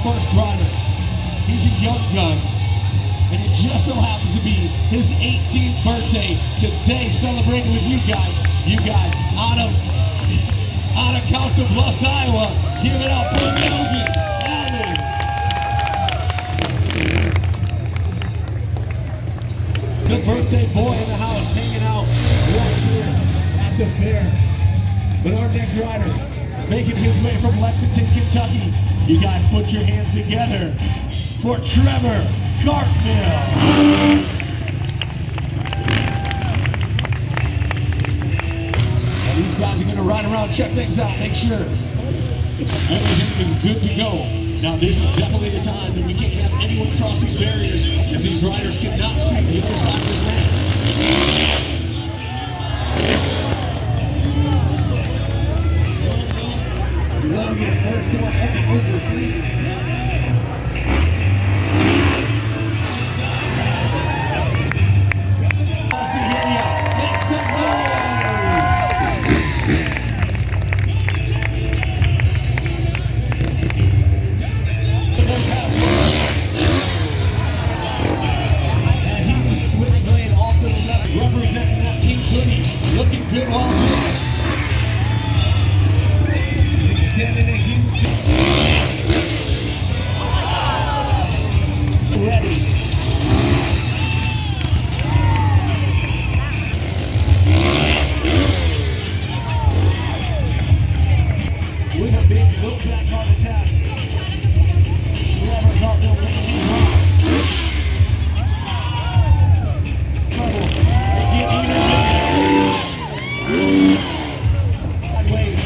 first rider. He's a young gun, and it just so happens to be his 18th birthday today, celebrating with you guys. You got out of Council Bluffs, Iowa. Give it up for Logan Allen. The birthday boy in the house, hanging out right here at the fair. But our next rider, making his way from Lexington, Kentucky. You guys put your hands together for Trevor Cartmill. And these guys are going to ride around, check things out, make sure everything is good to go. Now this is definitely the time that we can't have anyone cross these barriers, as these riders cannot see the other side of this ramp. Logan, first one up and over, please. Make some noise! And he switchblade off to the left, representing that pink hoodie, looking good all day. Extending a Houston. Ready. With a big low back heart attack. Trevor Cartmill making his run. Trouble. They get even bigger. Sideways.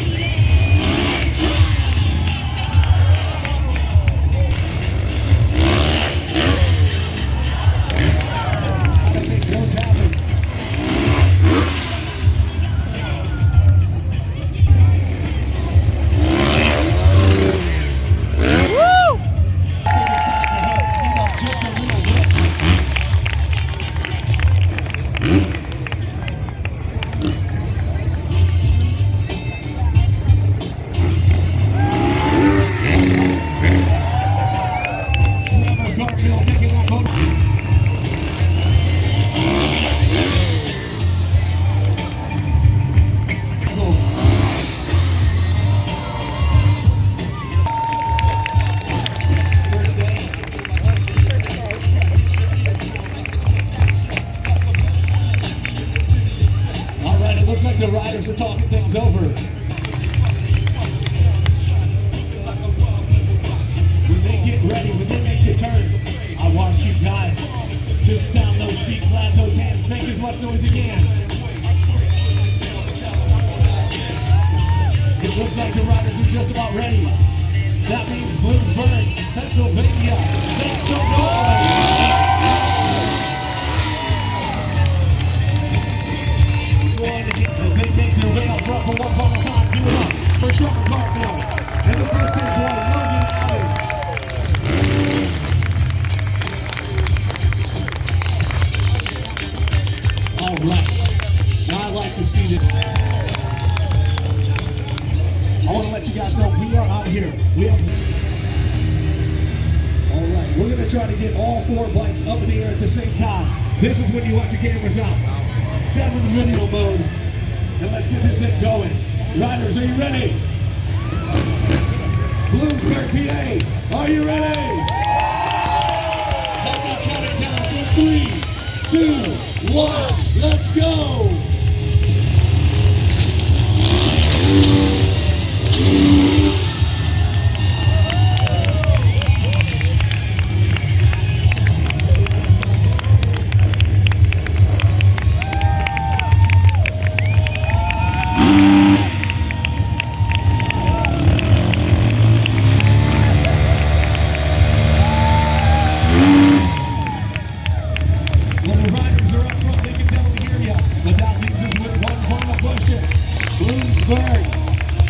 Looks like the riders are talking things over. When they get ready, when they make the turn, I want you guys to stomp those feet, clap those hands, make as much noise again. It looks like the riders are just about ready. That means Bloomsburg, Pennsylvania. Make some noise! As they make their way up front for one final time, give it up for Trevor Cartmill and the birthday boy, Logan Allen. All right, now I like to see this. I want to let you guys know we are out here. All right, we're going to try to get all four bikes up in the air at the same time. This is when you want your cameras out. 7 video mode. And let's get this thing going. Riders, are you ready? Bloomsburg, PA, are you ready? Let me count it down for 3, 2, 1, let's go!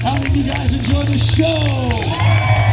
How did you guys enjoy the show?